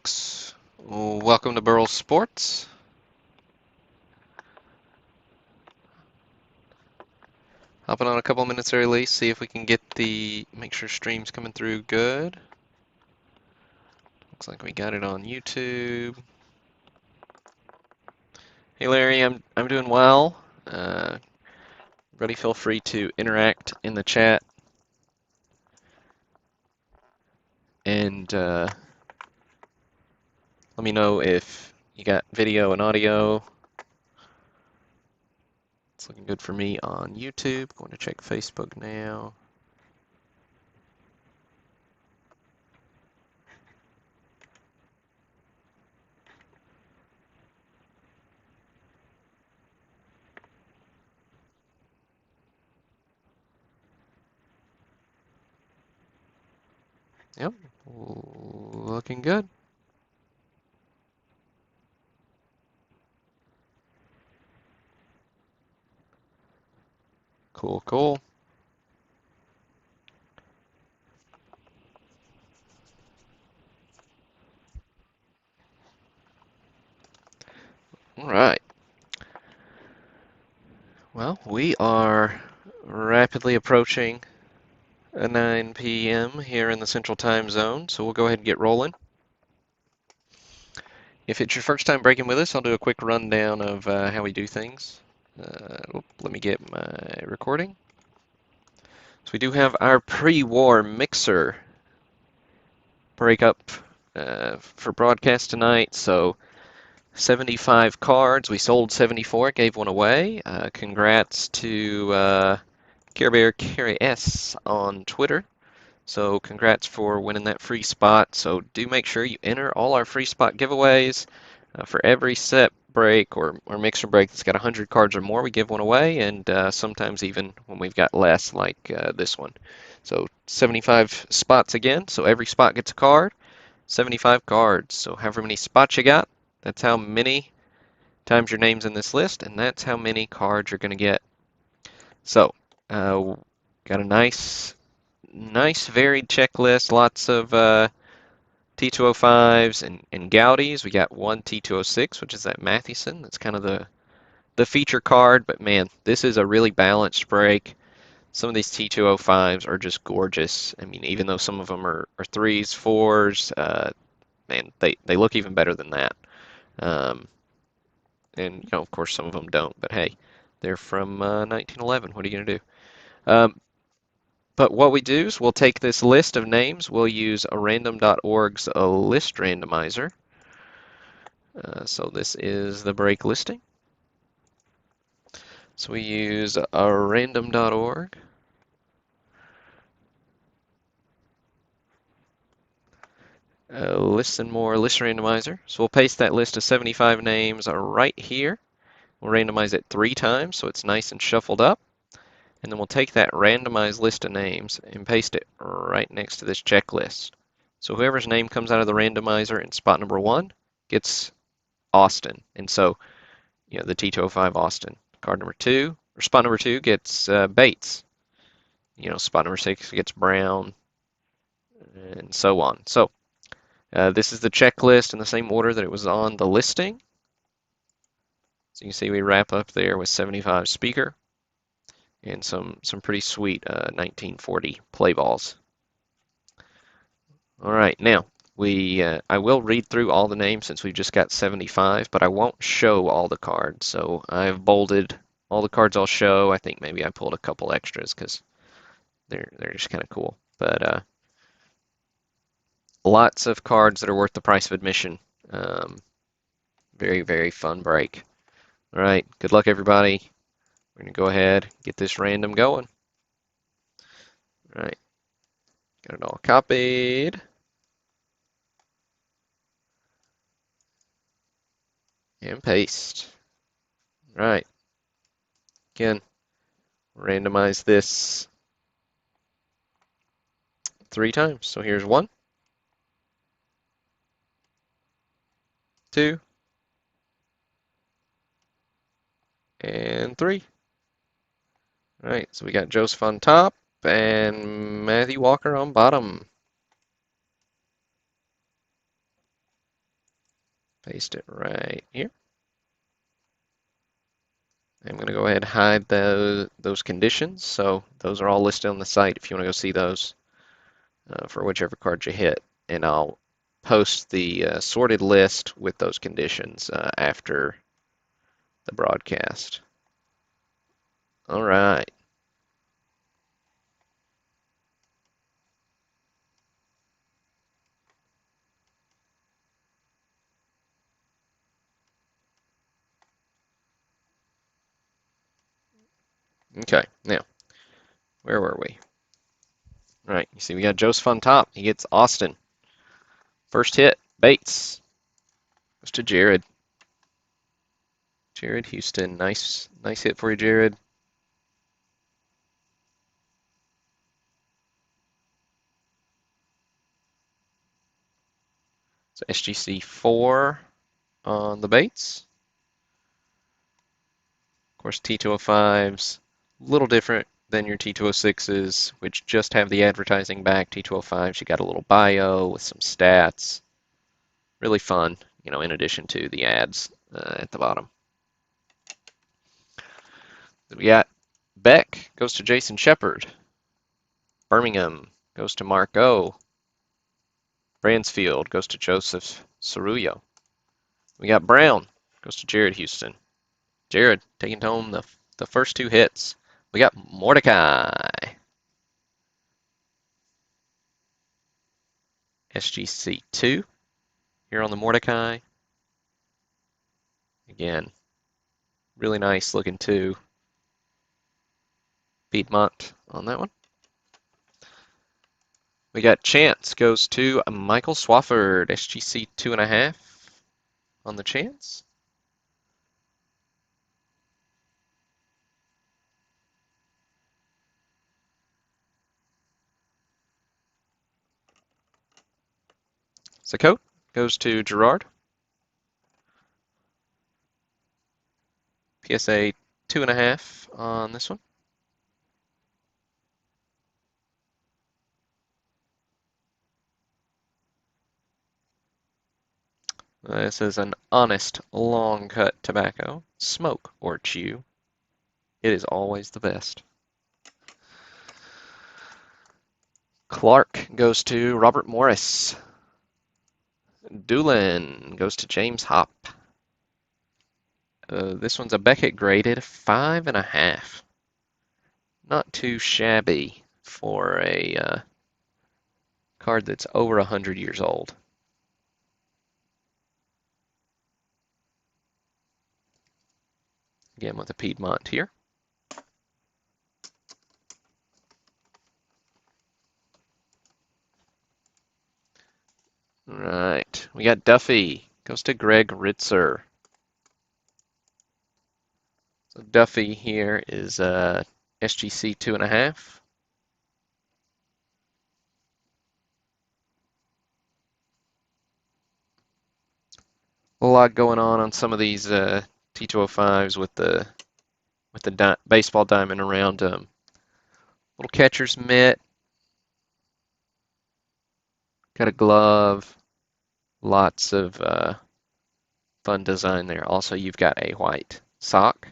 folks. Welcome to Burl Sports. Hopping on a couple minutes early, see if we can make sure stream's coming through good. Looks like we got it on YouTube. Hey Larry, I'm doing well. Everybody feel free to interact in the chat and let me know if you got video and audio. It's looking good for me on YouTube. Going to check Facebook now. Yep, looking good. Cool, cool. All right. Well, we are rapidly approaching 9 p.m. here in the Central Time Zone, so we'll go ahead and get rolling. If it's your first time breaking with us, I'll do a quick rundown of how we do things. Let me get my recording. So we do have our pre-war mixer breakup for broadcast tonight. So 75 cards. We sold 74, gave one away. Congrats to Care Bear Carrie S on Twitter. So congrats for winning that free spot. So do make sure you enter all our free spot giveaways. For every set break or mixer break that's got 100 cards or more, we give one away, and sometimes even when we've got less, like this one. So 75 spots again, so every spot gets a card, 75 cards. So however many spots you got, that's how many times your name's in this list, and that's how many cards you're going to get. So, got a nice varied checklist, lots of T205s and Gaudis. We got one T206, which is that Mathewson. That's kind of the feature card, but man, this is a really balanced break. Some of these T205s are just gorgeous. I mean, even though some of them are threes, fours, man, they look even better than that. And, of course, some of them don't, but hey, they're from 1911. What are you going to do? But what we do is we'll take this list of names, we'll use a random.org's list randomizer. So this is the break listing. So we use a random.org. List and more list randomizer. So we'll paste that list of 75 names right here. We'll randomize it 3 times so it's nice and shuffled up. And then we'll take that randomized list of names and paste it right next to this checklist. So whoever's name comes out of the randomizer in spot number 1 gets Austin. And so, the T205 Austin. Card number 2, or spot number 2 gets Bates. Spot number 6 gets Brown, and so on. So this is the checklist in the same order that it was on the listing. So you can see we wrap up there with 75 speaker and some pretty sweet 1940 play balls. All right, now I will read through all the names since we've just got 75, but I won't show all the cards. So I've bolded all the cards I'll show. I think maybe I pulled a couple extras because they're just kind of cool. But lots of cards that are worth the price of admission. Very, very fun break. All right, good luck, everybody. We're going to go ahead and get this random going. All right, got it all copied. And paste. All right, again, randomize this 3 times. So here's 1, 2, and 3. All right, so we got Joseph on top and Matthew Walker on bottom. Paste it right here. I'm going to go ahead and hide those conditions. So those are all listed on the site if you want to go see those for whichever card you hit. And I'll post the sorted list with those conditions after the broadcast. All right. Okay, now, where were we? All right, you see we got Joseph on top. He gets Austin. First hit, Bates. Goes to Jared. Jared Houston. Nice hit for you, Jared. So SGC 4 on the Bates. Of course, T205s, a little different than your T206s, which just have the advertising back. T205s, you got a little bio with some stats. Really fun, in addition to the ads at the bottom. We got Beck goes to Jason Shepard. Birmingham goes to Mark O. Bransfield goes to Joseph Cerullo. We got Brown goes to Jared Houston. Jared taking home the first two hits. We got Mordecai. SGC 2 here on the Mordecai. Again, really nice looking 2. Piedmont on that one. We got Chance goes to Michael Swafford. SGC 2.5 on the Chance. Sakote goes to Gerard. PSA 2.5 on this one. This is an honest, long cut tobacco. Smoke or chew. It is always the best. Clark goes to Robert Morris. Doolin goes to James Hop. This one's a Beckett graded 5.5. Not too shabby for a card that's over 100 years old. Again with a Piedmont here. Right, we got Duffy. Goes to Greg Ritzer. So Duffy here is SGC 2.5. A lot going on some of these T205s with the baseball diamond around them. Little catcher's mitt. Got a glove. Lots of fun design there. Also, you've got a white sock.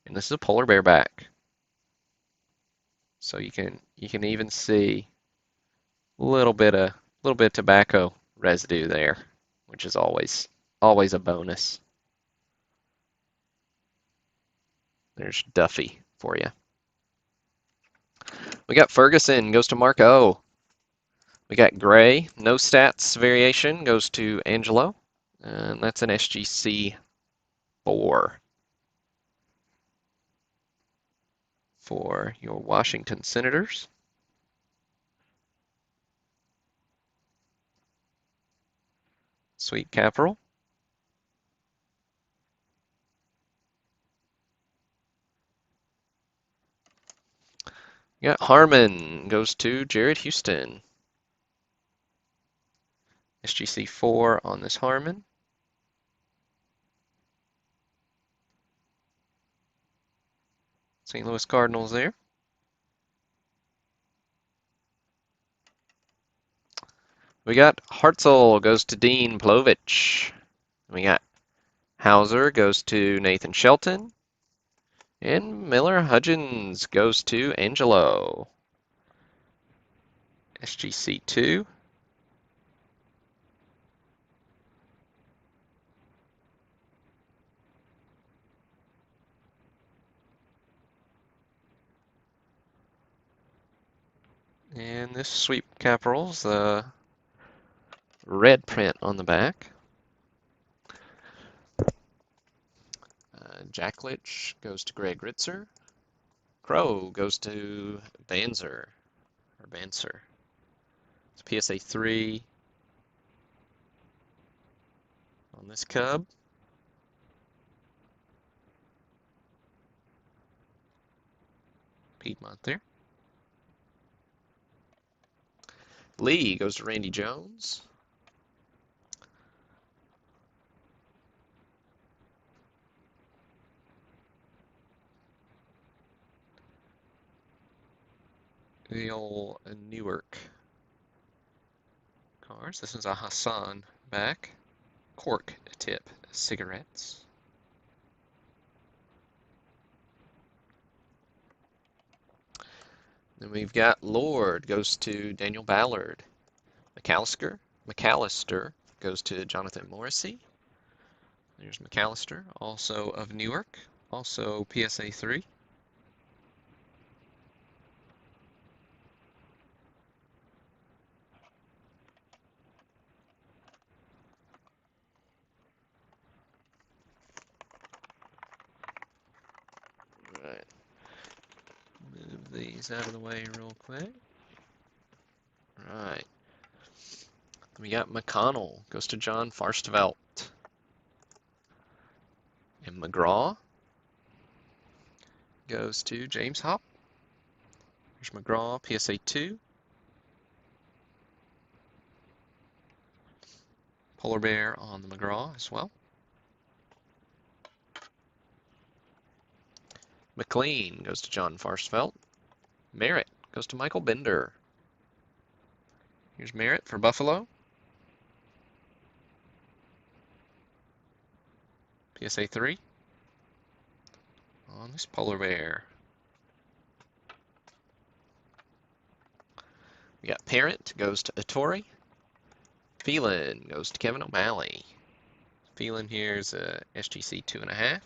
And this is a polar bear back. So you can even see a little bit of tobacco residue there, which is always a bonus. There's Duffy for you. We got Ferguson goes to Mark O. We got Gray, no stats variation, goes to Angelo. And that's an SGC 4 for your Washington Senators. Sweet Caporal. You got Harmon goes to Jared Houston. SGC 4 on this Harmon. St. Louis Cardinals there. We got Hartzell goes to Dean Plovich. We got Hauser goes to Nathan Shelton. And Miller Hudgens goes to Angelo. SGC2. And this sweep capitals, the red print on the back. Jacklich goes to Greg Ritzer. Crow goes to Banzer, or Banser. It's PSA 3 on this cub. Piedmont there. Lee goes to Randy Jones. The old Newark cars. This is a Hassan back. Cork tip cigarettes. Then we've got Lord goes to Daniel Ballard. McAllister goes to Jonathan Morrissey. There's McAllister, also of Newark, also PSA 3. Right. Move these out of the way real quick. Right. We got McConnell goes to John Farstvelt. And McGraw goes to James Hop. Here's McGraw, PSA 2. Polar Bear on the McGraw as well. McLean goes to John Farstvelt. Merritt goes to Michael Bender. Here's Merritt for Buffalo. PSA 3 on this Polar Bear. We got Parent goes to Ettore. Phelan goes to Kevin O'Malley. Phelan here's a SGC 2.5.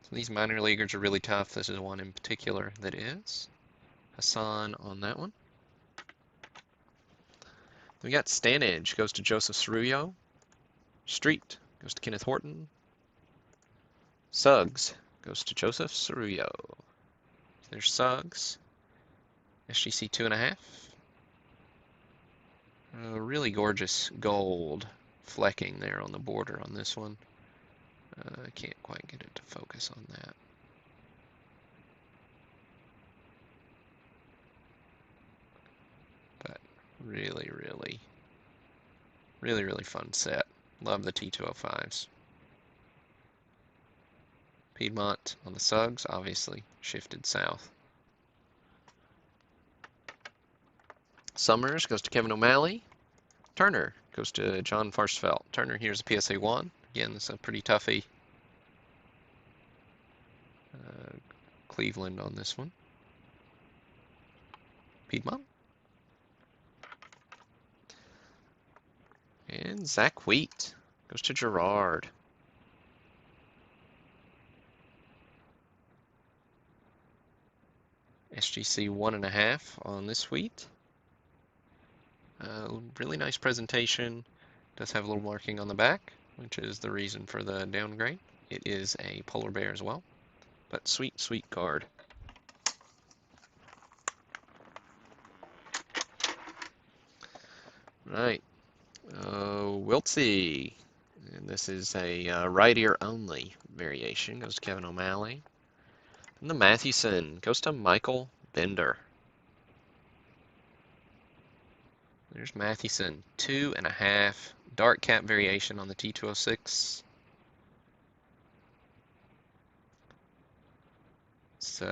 So these minor leaguers are really tough. This is one in particular that is. Hassan on that one. We got Stanage goes to Joseph Cerullo. Street goes to Kenneth Horton. Suggs goes to Joseph Cerullo. There's Suggs. SGC 2.5. Really gorgeous gold flecking there on the border on this one. I can't quite get it to focus on that. But really, really fun set. Love the T205s. Piedmont on the Suggs, obviously shifted south. Summers goes to Kevin O'Malley. Turner goes to John Farstvelt. Turner here's a PSA 1. Again, this is a pretty toughie. Cleveland on this one. Piedmont. And Zach Wheat goes to Gerard. SGC 1.5 on this Wheat. Really nice presentation. Does have a little marking on the back, which is the reason for the downgrade. It is a polar bear as well, but sweet, sweet card. Right, Wiltsey, and this is a right ear only variation. Goes to Kevin O'Malley. And the Mathewson goes to Michael Bender. There's Mathewson, 2.5 dark cap variation on the T206. It's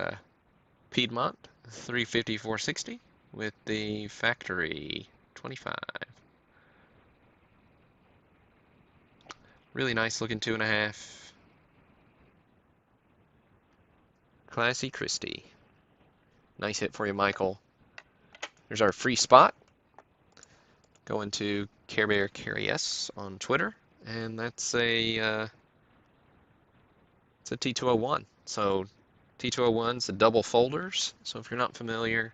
Piedmont, 350, 460. with the factory 25. Really nice looking 2.5. Classy Christie. Nice hit for you, Michael. There's our free spot. Going to Care Bear Carry S on Twitter, and that's it's a T201. So T201's the double folders. So if you're not familiar,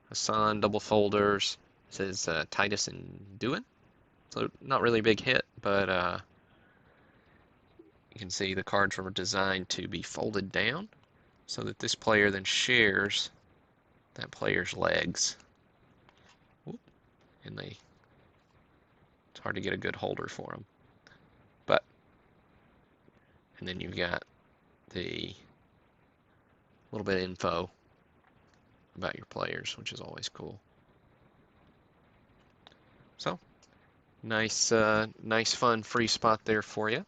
Hassan double folders. This is Titus and Dewin. So not really a big hit, but you can see the cards were designed to be folded down so that this player then shares that player's legs. And it's hard to get a good holder for them. But, and then you've got the little bit of info about your players, which is always cool. So, nice, nice fun free spot there for you.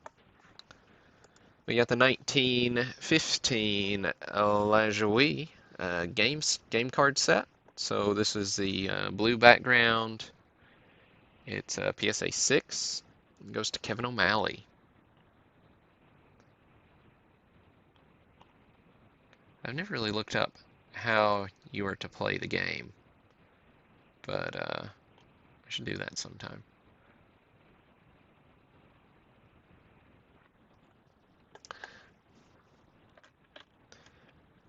We got the 1915 LaJoie game card set. So this is the blue background. It's a PSA 6. It goes to Kevin O'Malley. I've never really looked up how you are to play the game, but I should do that sometime.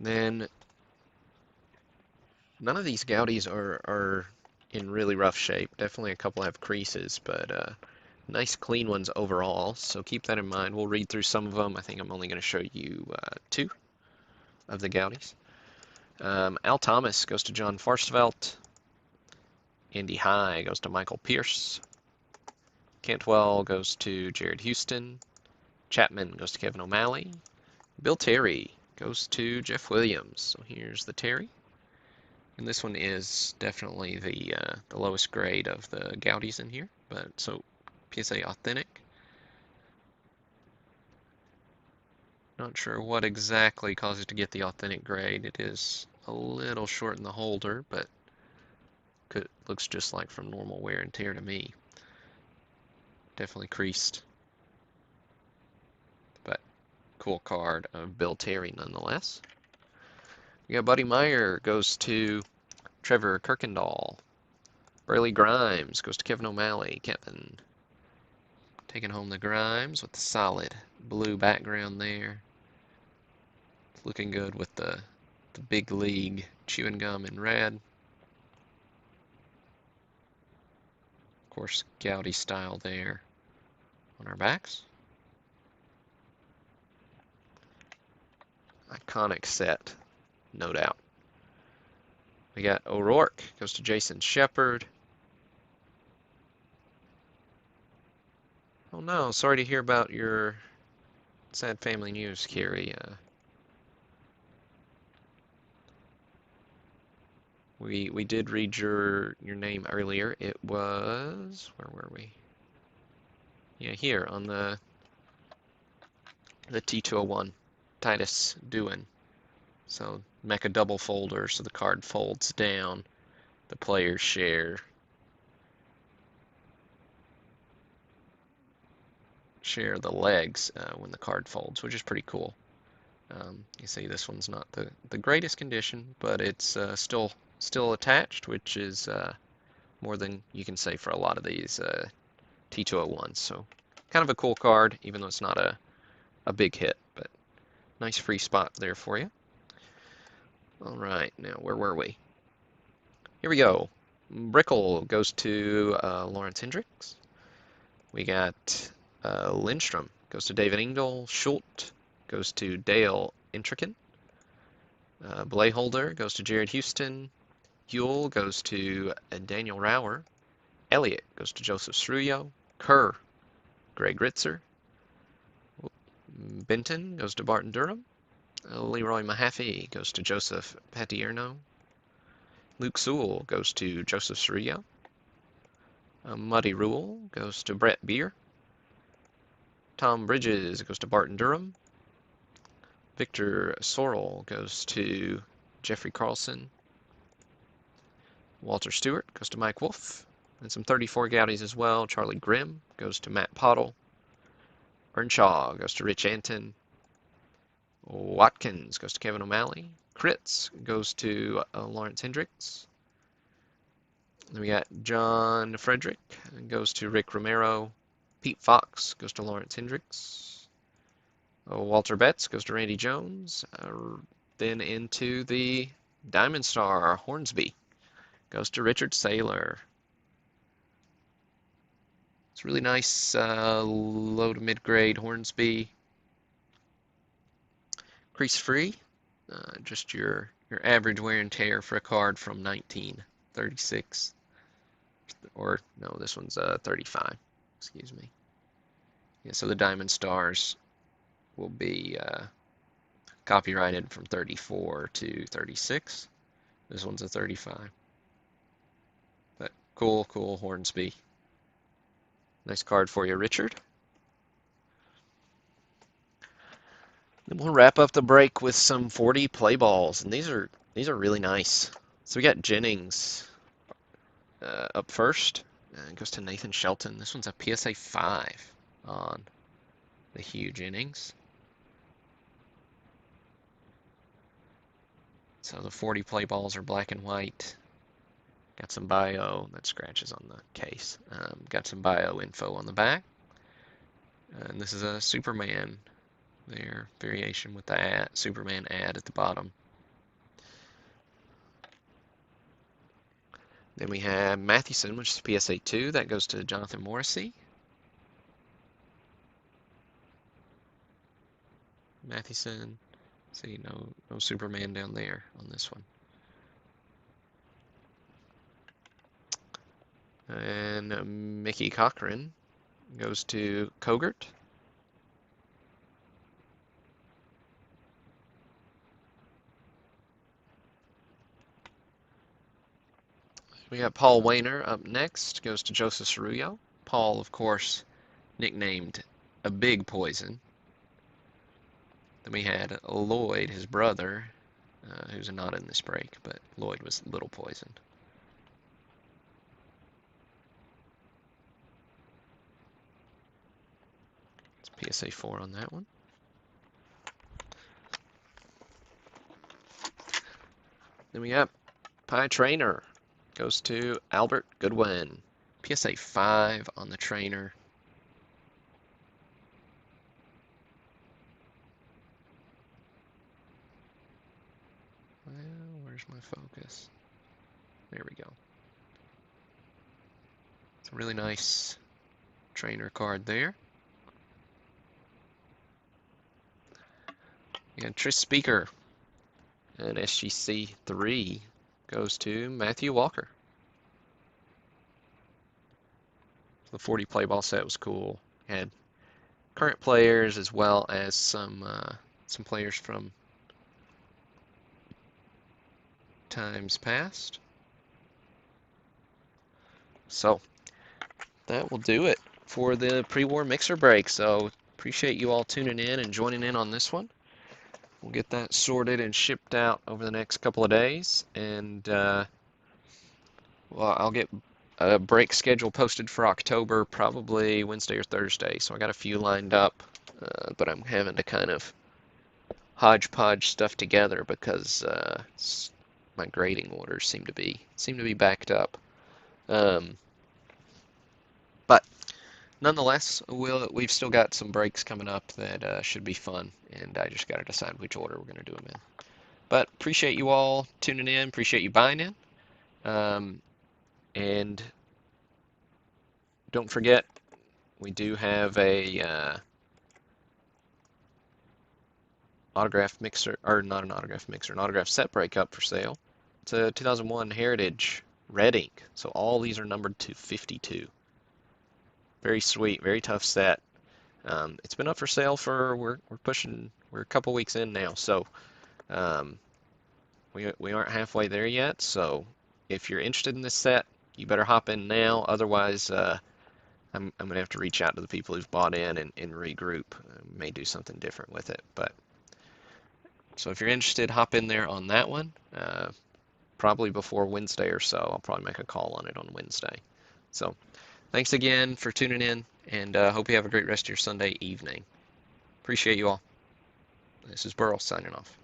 Then none of these Gaudis are in really rough shape. Definitely a couple have creases, but nice clean ones overall. So keep that in mind. We'll read through some of them. I think I'm only going to show you 2 of the Gaudis. Al Thomas goes to John Farsvelt. Andy High goes to Michael Pierce. Cantwell goes to Jared Houston. Chapman goes to Kevin O'Malley. Bill Terry goes to Jeff Williams. So here's the Terry. And this one is definitely the lowest grade of the Gaudis in here. But so PSA Authentic. Not sure what exactly caused it to get the authentic grade. It is a little short in the holder, but looks just like from normal wear and tear to me. Definitely creased. But cool card of Bill Terry nonetheless. We got Buddy Meyer goes to Trevor Kirkendall. Burley Grimes goes to Kevin O'Malley. Kevin taking home the Grimes with the solid blue background there. It's looking good with the big league chewing gum in red. Of course, Gaudi style there on our backs. Iconic set, no doubt. We got O'Rourke, goes to Jason Shepard. Oh no, sorry to hear about your sad family news, Carrie. We did read your name earlier. It was, where were we? Yeah, here on the T201, Titus Dewin. So make a double folder so the card folds down. The players share the legs when the card folds, which is pretty cool. You see this one's not the greatest condition, but it's still attached, which is more than you can say for a lot of these T201s. So kind of a cool card, even though it's not a big hit, but nice free spot there for you. All right, now where were we? Here we go. Brickle goes to Lawrence Hendricks. We got Lindstrom goes to David Engel. Schultz goes to Dale Intrican. Blayholder goes to Jared Houston. Huel goes to Daniel Rauer. Elliott goes to Joseph Sruyo. Kerr, Greg Ritzer. Benton goes to Barton Durham. Leroy Mahaffey goes to Joseph Patierno. Luke Sewell goes to Joseph Sruyo. Muddy Rule goes to Brett Beer. Tom Bridges goes to Barton Durham. Victor Sorrell goes to Jeffrey Carlson. Walter Stewart goes to Mike Wolf. And some 34 Goudies as well. Charlie Grimm goes to Matt Pottle. Earnshaw goes to Rich Anton. Watkins goes to Kevin O'Malley. Kritz goes to Lawrence Hendricks. Then we got John Frederick goes to Rick Romero. Pete Fox goes to Lawrence Hendricks. Walter Betts goes to Randy Jones. Then into the Diamond Star, Hornsby goes to Richard Saylor. It's really nice low to mid-grade Hornsby. Crease free, just your average wear and tear for a card from 1936. Or no, this one's 35. Excuse me. Yeah, so the Diamond Stars will be copyrighted from 34 to 36. This one's a 35. But cool Hornsby. Nice card for you, Richard. Then we'll wrap up the break with some 40 play balls, and these are really nice. So we got Jennings up first. It goes to Nathan Shelton. This one's a PSA 5 on the huge innings. So the 40 play balls are black and white. Got some bio, that scratches on the case. Got some bio info on the back. And this is a Superman there, variation with the Superman ad at the bottom. Then we have Mathewson, which is PSA 2. That goes to Jonathan Morrissey. Mathewson. See, no Superman down there on this one. And Mickey Cochran goes to Kogert. We got Paul Wayner up next, goes to Joseph Cerullo. Paul, of course, nicknamed a Big Poison. Then we had Lloyd, his brother, who's not in this break, but Lloyd was Little Poison. It's PSA 4 on that one. Then we got Pie Trainer. Goes to Albert Goodwin. PSA 5 on the trainer. Well, where's my focus? There we go. It's a really nice trainer card there. And Tris Speaker. And SGC 3 goes to Matthew Walker. The 40 play ball set was cool. Had current players as well as some players from times past. So that will do it for the pre-war mixer break. So appreciate you all tuning in and joining in on this one. We'll get that sorted and shipped out over the next couple of days, and well, I'll get a break schedule posted for October, probably Wednesday or Thursday. So I got a few lined up, but I'm having to kind of hodgepodge stuff together because my grading orders seem to be backed up. But nonetheless, we've still got some breaks coming up that should be fun, and I just got to decide which order we're going to do them in. But appreciate you all tuning in, appreciate you buying in, and don't forget, we do have a autograph mixer, or not an autograph mixer, an autograph set break up for sale. It's a 2001 Heritage Red Ink, so all these are numbered to 52. Very sweet, very tough set. It's been up for sale for we're a couple weeks in now, so we aren't halfway there yet. So if you're interested in this set, you better hop in now. Otherwise, I'm gonna have to reach out to the people who've bought in and regroup. May do something different with it, but so if you're interested, hop in there on that one. probably before Wednesday or so. I'll probably make a call on it on Wednesday. So thanks again for tuning in, and hope you have a great rest of your Sunday evening. Appreciate you all. This is Burl signing off.